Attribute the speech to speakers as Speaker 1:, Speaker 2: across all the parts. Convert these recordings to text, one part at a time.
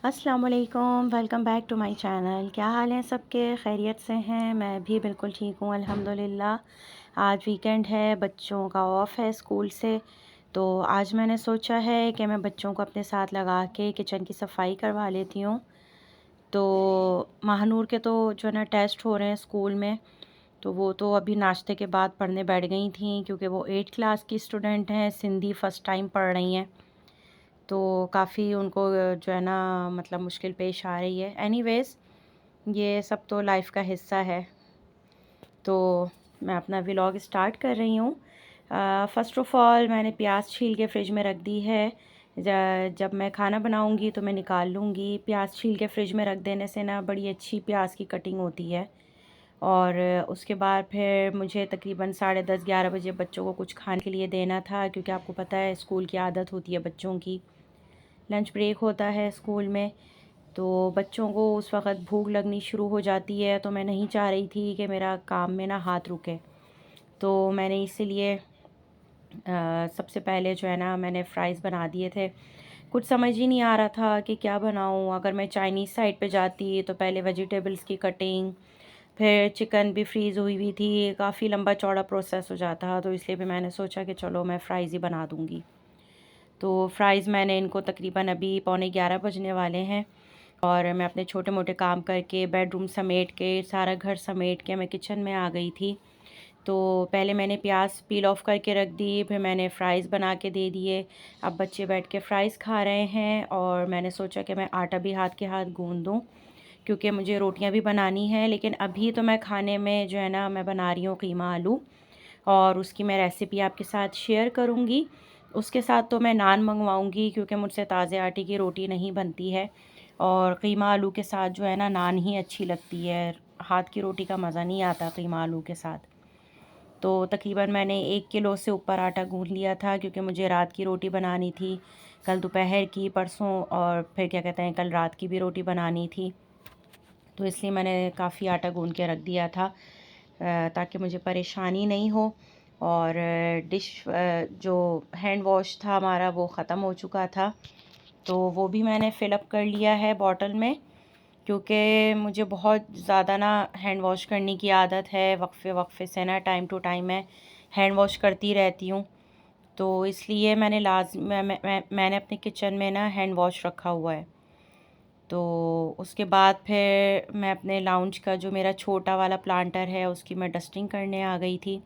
Speaker 1: अस्सलाम वालेकुम, welcome back to my channel. क्या हाल है सबके? खैरियत से हैं? मैं भी बिल्कुल ठीक हूँ अल्हम्दुलिल्लाह। आज वीकेंड है, बच्चों का ऑफ है स्कूल से, तो आज मैंने सोचा है कि मैं बच्चों को अपने साथ लगा के किचन की सफाई करवा लेती हूँ। तो महानूर के तो जो है ना टेस्ट हो रहे हैं स्कूल में, तो वो तो अभी नाश्ते के बाद पढ़ने बैठ गई थी, क्योंकि वो 8th क्लास की स्टूडेंट हैं, सिंधी फ़र्स्ट टाइम पढ़ रही हैं। तो काफ़ी उनको जो है ना मतलब मुश्किल पेश आ रही है। एनीवेज़, ये सब तो लाइफ का हिस्सा है। तो मैं अपना व्लॉग स्टार्ट कर रही हूँ। फ़र्स्ट ऑफ़ ऑल मैंने प्याज छील के फ्रिज में रख दी है। जब मैं खाना बनाऊँगी तो मैं निकाल लूँगी। प्याज छील के फ्रिज में रख देने से ना बड़ी अच्छी प्याज की कटिंग होती है। और उसके बाद फिर मुझे तकरीबन 10:30-11 बजे बच्चों को कुछ खाने के लिए देना था, क्योंकि आपको पता है स्कूल की आदत होती है बच्चों की, लंच ब्रेक होता है स्कूल में, तो बच्चों को उस वक़्त भूख लगनी शुरू हो जाती है। तो मैं नहीं चाह रही थी कि मेरा काम में ना हाथ रुके, तो मैंने इसीलिए सबसे पहले जो है ना मैंने फ़्राइज़ बना दिए थे। कुछ समझ ही नहीं आ रहा था कि क्या बनाऊँ। अगर मैं चाइनीज़ साइड पे जाती तो पहले वेजिटेबल्स की कटिंग, फिर चिकन भी फ्रीज़ हुई हुई थी, काफ़ी लंबा चौड़ा प्रोसेस हो जाता, तो इसलिए भी मैंने सोचा कि चलो मैं फ़्राइज़ ही बना दूँगी। तो फ़्राइज़ मैंने इनको तकरीबन अभी पौने 11 बजने वाले हैं, और मैं अपने छोटे मोटे काम करके बेडरूम समेट के सारा घर समेट के मैं किचन में आ गई थी। तो पहले मैंने प्याज पील ऑफ करके रख दी, फिर मैंने फ़्राइज़ बना के दे दिए। अब बच्चे बैठ के फ़्राइज़ खा रहे हैं, और मैंने सोचा कि मैं आटा भी हाथ के हाथ गूँध दूँ, क्योंकि मुझे रोटियां भी बनानी हैं। लेकिन अभी तो मैं खाने में जो है ना मैं बना रही हूँ कीमा आलू, और उसकी मैं रेसिपी आपके साथ शेयर करूँगी। उसके साथ तो मैं नान मंगवाऊँगी, क्योंकि मुझसे ताज़े आटे की रोटी नहीं बनती है, और कीमा आलू के साथ जो है ना नान ही अच्छी लगती है। हाथ की रोटी का मज़ा नहीं आता कीमा आलू के साथ। तो तकरीबन मैंने 1 किलो से ऊपर आटा गूँध लिया था, क्योंकि मुझे रात की रोटी बनानी थी, कल दोपहर की, परसों, और फिर क्या कहते हैं कल रात की भी रोटी बनानी थी। तो इसलिए मैंने काफ़ी आटा गूँध के रख दिया था, ताकि मुझे परेशानी नहीं हो। और जो हैंड वॉश था हमारा वो ख़त्म हो चुका था, तो वो भी मैंने फ़िलअप कर लिया है बॉटल में, क्योंकि मुझे बहुत ज़्यादा ना हैंड वॉश करने की आदत है। वक्फ़े वक्फ़े से ना टाइम टू टाइम मैं हैंड वॉश करती रहती हूँ। तो इसलिए मैंने अपने किचन में ना हैंड वॉश रखा हुआ है। तो उसके बाद फिर मैं अपने लाउंज का जो मेरा छोटा वाला प्लांटर है उसकी मैं डस्टिंग करने आ गई थी।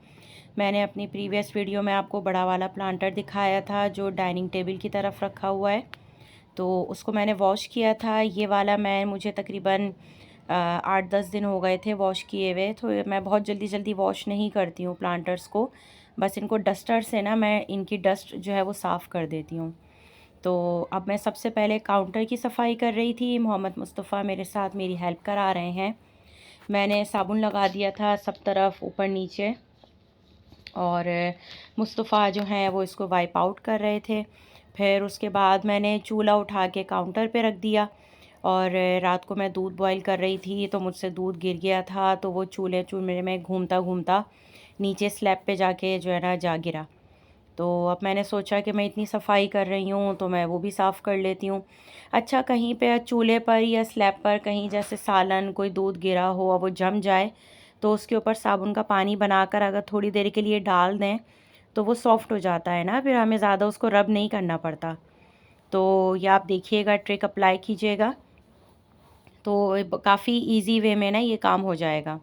Speaker 1: मैंने अपनी प्रीवियस वीडियो में आपको बड़ा वाला प्लांटर दिखाया था जो डाइनिंग टेबल की तरफ रखा हुआ है, तो उसको मैंने वॉश किया था। ये वाला मुझे तकरीबन 8-10 दिन हो गए थे वॉश किए हुए। तो मैं बहुत जल्दी जल्दी वॉश नहीं करती हूँ प्लांटर्स को, बस इनको डस्टर से ना मैं इनकी डस्ट जो है वो साफ़ कर देती हूँ। तो अब मैं सबसे पहले काउंटर की सफाई कर रही थी। मोहम्मद मुस्तफ़ा मेरे साथ मेरी हेल्प करा रहे हैं। मैंने साबुन लगा दिया था सब तरफ ऊपर नीचे, और मुस्तफ़ा जो हैं वो इसको वाइप आउट कर रहे थे। फिर उसके बाद मैंने चूल्हा उठा के काउंटर पे रख दिया, और रात को मैं दूध बॉईल कर रही थी तो मुझसे दूध गिर गया था, तो वो चूल्हे में घूमता घूमता नीचे स्लैब पे जाके जो है ना जा गिरा। तो अब मैंने सोचा कि मैं इतनी सफाई कर रही हूँ तो मैं वो भी साफ़ कर लेती हूँ। अच्छा, कहीं पे चूल्हे पर या स्लैब पर कहीं जैसे सालन कोई दूध गिरा हो और वो जम जाए, तो उसके ऊपर साबुन का पानी बनाकर अगर थोड़ी देर के लिए डाल दें तो वो सॉफ़्ट हो जाता है ना, फिर हमें ज़्यादा उसको रब नहीं करना पड़ता। तो ये आप देखिएगा, ट्रिक अप्लाई कीजिएगा, तो काफ़ी ईज़ी वे में ना ये काम हो जाएगा।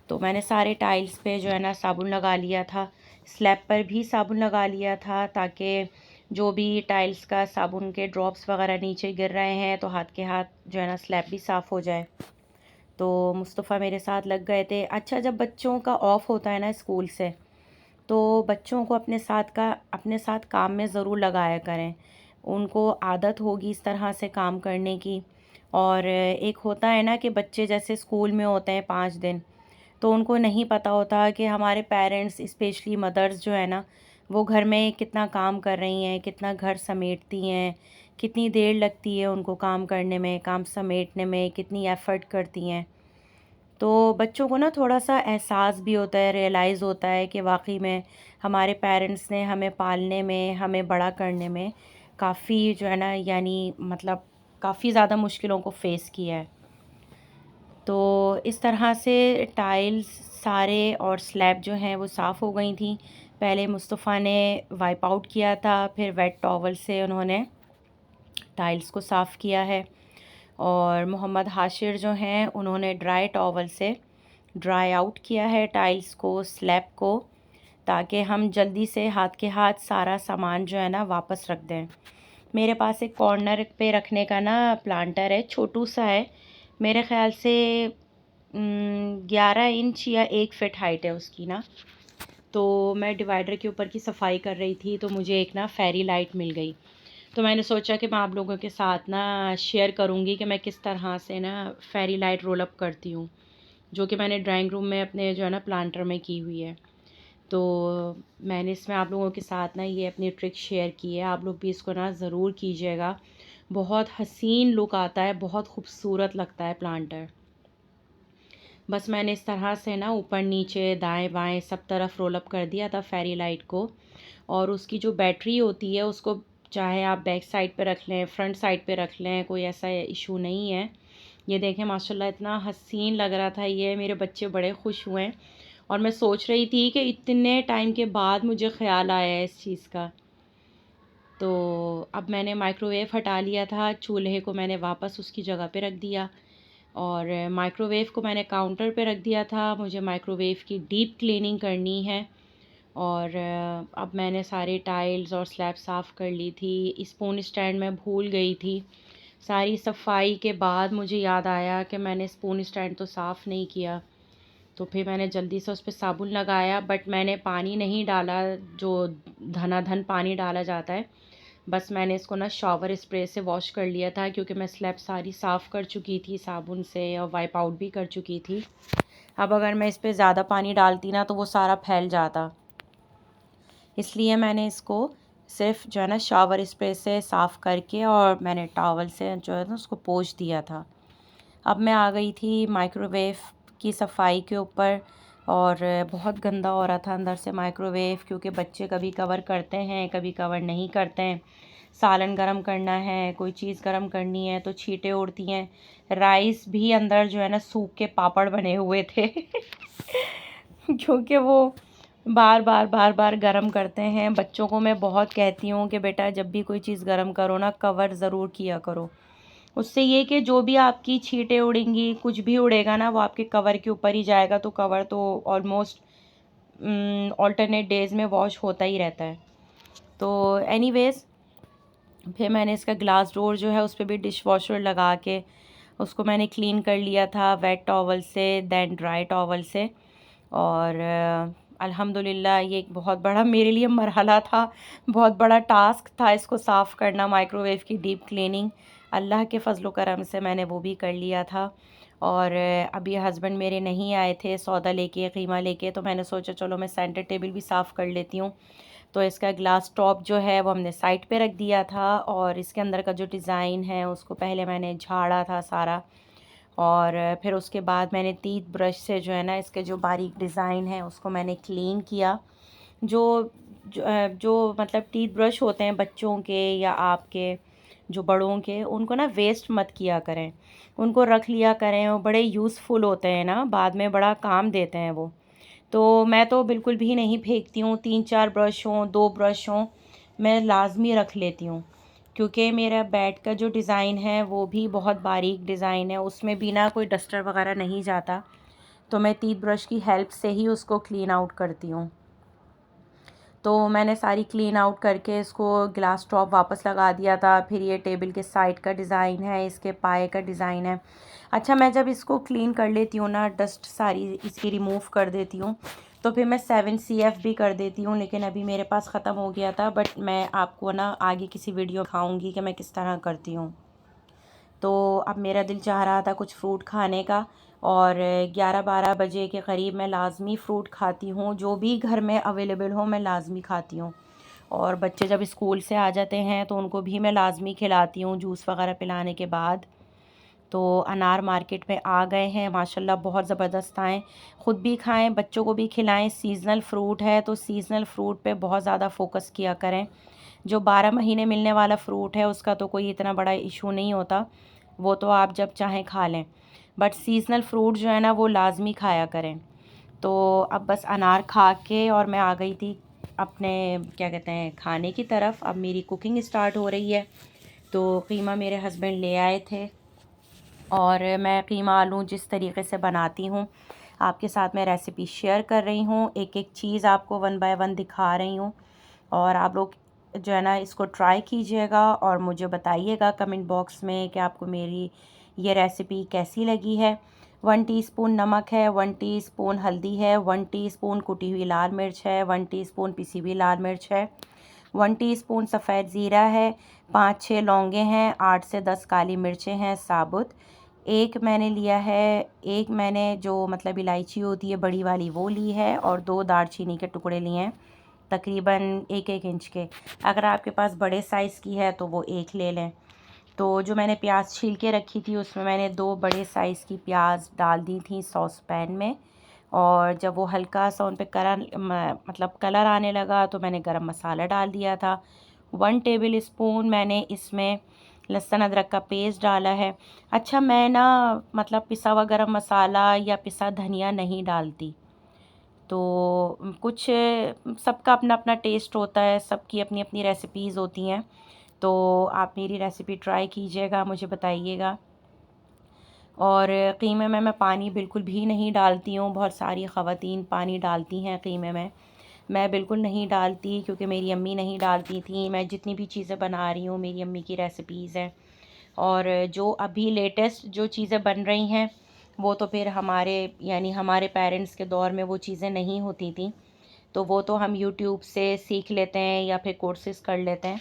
Speaker 1: तो मैंने सारे टाइल्स पे जो है ना साबुन लगा लिया था, स्लैब पर भी साबुन लगा लिया था, ताकि जो भी टाइल्स का साबुन के ड्रॉप्स वगैरह नीचे गिर रहे हैं तो हाथ के हाथ जो है ना स्लैब भी साफ़ हो जाए। तो मुस्तफ़ा मेरे साथ लग गए थे। अच्छा, जब बच्चों का ऑफ होता है ना स्कूल से, तो बच्चों को अपने साथ काम में ज़रूर लगाया करें। उनको आदत होगी इस तरह से काम करने की। और एक होता है ना कि बच्चे जैसे स्कूल में होते हैं 5 दिन, तो उनको नहीं पता होता कि हमारे पेरेंट्स स्पेशली मदर्स जो है ना वो घर में कितना काम कर रही हैं, कितना घर समेटती हैं, कितनी देर लगती है उनको काम करने में, काम समेटने में कितनी एफ़र्ट करती हैं। तो बच्चों को ना थोड़ा-सा एहसास भी होता है, रियलाइज़ होता है कि वाक़ई में हमारे पेरेंट्स ने हमें पालने में, हमें बड़ा करने में काफ़ी जो है ना यानी मतलब काफ़ी ज़्यादा मुश्किलों को फ़ेस किया है। तो इस तरह से टाइल्स सारे और स्लैब जो हैं वो साफ़ हो गई थी। पहले मुस्तफ़ा ने वाइप आउट किया था, फिर वेट टॉवल से उन्होंने टाइल्स को साफ़ किया है, और मोहम्मद हाशिर जो हैं उन्होंने ड्राई टॉवल से ड्राई आउट किया है टाइल्स को, स्लैब को, ताकि हम जल्दी से हाथ के हाथ सारा सामान जो है ना वापस रख दें। मेरे पास एक कॉर्नर पे रखने का ना प्लांटर है, छोटू सा है, मेरे ख़्याल से 11 इंच या 1 फिट हाइट है उसकी ना। तो मैं डिवाइडर के ऊपर की सफाई कर रही थी तो मुझे एक ना फेरी लाइट मिल गई। तो मैंने सोचा कि मैं आप लोगों के साथ ना शेयर करूँगी कि मैं किस तरह से ना फेरी लाइट रोल अप करती हूँ, जो कि मैंने ड्राइंग रूम में अपने जो है ना प्लांटर में की हुई है। तो मैंने इसमें आप लोगों के साथ ना ये अपनी ट्रिक शेयर की है, आप लोग भी इसको ना ज़रूर कीजिएगा। बहुत हसीन लुक आता है, बहुत खूबसूरत लगता है प्लांटर। बस मैंने इस तरह से ना ऊपर नीचे दाएं बाएं सब तरफ रोल अप कर दिया था फेरी लाइट को। और उसकी जो बैटरी होती है उसको चाहे आप बैक साइड पे रख लें, फ्रंट साइड पे रख लें, कोई ऐसा इशू नहीं है। ये देखें माशाल्लाह इतना हसीन लग रहा था ये, मेरे बच्चे बड़े खुश हुए। और मैं सोच रही थी कि इतने टाइम के बाद मुझे ख़्याल आया है इस चीज़ का। तो अब मैंने माइक्रोवेव हटा लिया था, चूल्हे को मैंने वापस उसकी जगह पे रख दिया, और माइक्रोवेव को मैंने काउंटर पे रख दिया था। मुझे माइक्रोवेव की डीप क्लीनिंग करनी है। और अब मैंने सारे टाइल्स और स्लैब साफ़ कर ली थी। स्पून स्टैंड मैं भूल गई थी। सारी सफाई के बाद मुझे याद आया कि मैंने स्पून स्टैंड तो साफ़ नहीं किया। तो फिर मैंने जल्दी से उस पे साबुन लगाया, बट मैंने पानी नहीं डाला जो धनाधन पानी डाला जाता है। बस मैंने इसको ना शॉवर स्प्रे से वॉश कर लिया था, क्योंकि मैं स्लैब सारी साफ़ कर चुकी थी साबुन से और वाइप आउट भी कर चुकी थी। अब अगर मैं इस पर ज़्यादा पानी डालती ना तो वो सारा फैल जाता, इसलिए मैंने इसको सिर्फ जो है ना शॉवर स्प्रे से साफ़ करके और मैंने टॉवल से जो है ना उसको पोंछ दिया था। अब मैं आ गई थी माइक्रोवेव की सफाई के ऊपर, और बहुत गंदा हो रहा था अंदर से माइक्रोवेव, क्योंकि बच्चे कभी कवर करते हैं कभी कवर नहीं करते हैं। सालन गरम करना है, कोई चीज़ गरम करनी है तो छींटे उड़ती हैं। राइस भी अंदर जो है ना सूख के पापड़ बने हुए थे क्योंकि वो बार बार गरम करते हैं। बच्चों को मैं बहुत कहती हूँ कि बेटा जब भी कोई चीज़ गरम करो ना कवर ज़रूर किया करो। उससे ये कि जो भी आपकी छींटें उड़ेंगी, कुछ भी उड़ेगा ना वो आपके कवर के ऊपर ही जाएगा, तो कवर तो ऑलमोस्ट ऑल्टरनेट डेज़ में वॉश होता ही रहता है। तो एनीवेज़ फिर मैंने इसका ग्लास डोर जो है उस पर भी डिश वॉशर लगा के उसको मैंने क्लीन कर लिया था, वेट टॉवल से दैन ड्राई टॉवल से। और अल्हम्दुलिल्लाह ये एक बहुत बड़ा मेरे लिए मरहला था, बहुत बड़ा टास्क था इसको साफ़ करना, माइक्रोवेव की डीप क्लीनिंग। अल्लाह के फ़ज़ल व करम से मैंने वो भी कर लिया था। और अभी हस्बैंड मेरे नहीं आए थे सौदा लेके, कीमा लेके, तो मैंने सोचा चलो मैं सेंटर टेबल भी साफ़ कर लेती हूँ। तो इसका ग्लास टॉप जो है वो हमने साइड पे रख दिया था, और इसके अंदर का जो डिज़ाइन है उसको पहले मैंने झाड़ा था सारा, और फिर उसके बाद मैंने टीथ ब्रश से जो है ना इसके जो बारीक डिज़ाइन है उसको मैंने क्लीन किया। जो मतलब टीथ ब्रश होते हैं बच्चों के या आपके जो बड़ों के, उनको ना वेस्ट मत किया करें, उनको रख लिया करें, वो बड़े यूज़फुल होते हैं ना, बाद में बड़ा काम देते हैं वो। तो मैं तो बिल्कुल भी नहीं फेंकती हूँ, 3-4 ब्रश हों, 2 ब्रश हों, मैं लाजमी रख लेती हूँ। क्योंकि मेरा बेड का जो डिज़ाइन है वो भी बहुत बारीक डिज़ाइन है, उसमें भी ना कोई डस्टर वगैरह नहीं जाता, तो मैं टीथ ब्रश की हेल्प से ही उसको क्लीन आउट करती हूँ। तो मैंने सारी क्लीन आउट करके इसको ग्लास टॉप वापस लगा दिया था। फिर ये टेबल के साइड का डिज़ाइन है, इसके पाए का डिज़ाइन है। अच्छा, मैं जब इसको क्लीन कर लेती हूँ ना, डस्ट सारी इसकी रिमूव कर देती हूँ, तो फिर मैं 7CF भी कर देती हूँ, लेकिन अभी मेरे पास ख़त्म हो गया था। बट मैं आपको ना आगे किसी वीडियो दिखाऊँगी कि मैं किस तरह करती हूँ। तो अब मेरा दिल चाह रहा था कुछ फ्रूट खाने का, और 11-12 बजे के करीब मैं लाज़मी फ़्रूट खाती हूँ, जो भी घर में अवेलेबल हो मैं लाज़मी खाती हूँ। और बच्चे जब स्कूल से आ जाते हैं तो उनको भी मैं लाज़मी खिलाती हूँ जूस वगैरह पिलाने के बाद। तो अनार मार्केट में आ गए हैं माशाल्लाह, बहुत ज़बरदस्त आएँ, ख़ुद भी खाएँ, बच्चों को भी खिलाएँ। सीज़नल फ़्रूट है तो सीज़नल फ़्रूट पे बहुत ज़्यादा फ़ोकस किया करें, जो 12 महीने मिलने वाला फ्रूट है उसका तो कोई इतना बड़ा इशू नहीं होता, वो तो आप जब चाहें खा लें। बट सीज़नल फ्रूट जो है ना वो लाजमी खाया करें। तो अब बस अनार खा के और मैं आ गई थी अपने क्या कहते हैं खाने की तरफ। अब मेरी कुकिंग स्टार्ट हो रही है। तो कीमा मेरे हस्बैंड ले आए थे और मैं कीमा आलू जिस तरीके से बनाती हूँ आपके साथ मैं रेसिपी शेयर कर रही हूँ। एक एक चीज़ आपको वन बाय वन दिखा रही हूँ और आप लोग जो है ना इसको ट्राई कीजिएगा और मुझे बताइएगा कमेंट बॉक्स में कि आपको मेरी ये रेसिपी कैसी लगी है। 1 टीस्पून नमक है, 1 टीस्पून हल्दी है, 1 टीस्पून कुटी हुई लाल मिर्च है, 1 टीस्पून पिसी हुई लाल मिर्च है, 1 टीस्पून सफ़ेद ज़ीरा है, 5-6 लौंगे हैं, 8 से 10 काली मिर्चें हैं साबुत। एक मैंने लिया है, एक मैंने जो मतलब इलायची होती है बड़ी वाली वो ली है और 2 दालचीनी के टुकड़े लिए हैं तकरीबन 1-1 इंच के। अगर आपके पास बड़े साइज़ की है तो वो एक ले लें। तो जो मैंने प्याज छील के रखी थी उसमें मैंने 2 बड़े साइज़ की प्याज डाल दी थी सॉस पैन में और जब वो हल्का सा उन पे मतलब कलर आने लगा तो मैंने गरम मसाला डाल दिया था। 1 टेबल स्पून मैंने इसमें लहसुन अदरक का पेस्ट डाला है। अच्छा मैं ना मतलब पिसा हुआ गरम मसाला या पिसा धनिया नहीं डालती। तो कुछ सबका अपना अपना टेस्ट होता है, सबकी अपनी अपनी रेसिपीज़ होती हैं। तो आप मेरी रेसिपी ट्राई कीजिएगा, मुझे बताइएगा। और कीमे में मैं पानी बिल्कुल भी नहीं डालती हूँ। बहुत सारी ख़वातीन पानी डालती हैं कीमे में, मैं बिल्कुल नहीं डालती क्योंकि मेरी अम्मी नहीं डालती थी। मैं जितनी भी चीज़ें बना रही हूँ मेरी अम्मी की रेसिपीज़ हैं और जो अभी लेटेस्ट जो चीज़ें बन रही हैं वो तो फिर हमारे यानी हमारे पेरेंट्स के दौर में वो चीज़ें नहीं होती थी। तो वो तो हम यूट्यूब से सीख लेते हैं या फिर कोर्सेज़ कर लेते हैं।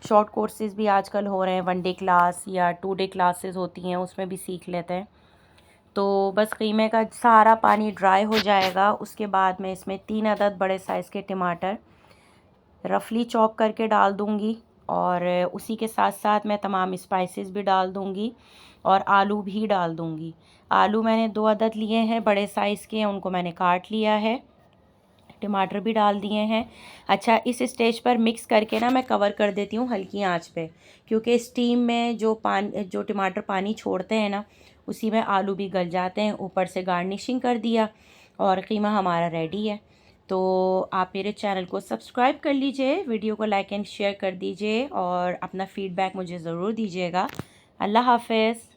Speaker 1: शॉर्ट कोर्सेज़ भी आजकल हो रहे हैं, 1 डे क्लास या 2 डे क्लासेस होती हैं उसमें भी सीख लेते हैं। तो बस कीमे का सारा पानी ड्राई हो जाएगा उसके बाद मैं इसमें 3 अदद बड़े साइज़ के टमाटर रफली चॉप करके डाल दूँगी और उसी के साथ साथ मैं तमाम स्पाइसेस भी डाल दूँगी और आलू भी डाल दूँगी। आलू मैंने 2 अदद लिए हैं बड़े साइज़ के, उनको मैंने काट लिया है। टमाटर भी डाल दिए हैं। अच्छा इस स्टेज पर मिक्स करके ना मैं कवर कर देती हूँ हल्की आंच पे क्योंकि स्टीम में जो टमाटर पानी छोड़ते हैं ना उसी में आलू भी गल जाते हैं। ऊपर से गार्निशिंग कर दिया और कीमा हमारा रेडी है। तो आप मेरे चैनल को सब्सक्राइब कर लीजिए, वीडियो को लाइक एंड शेयर कर दीजिए और अपना फ़ीडबैक मुझे ज़रूर दीजिएगा। अल्लाह हाफ़िज़।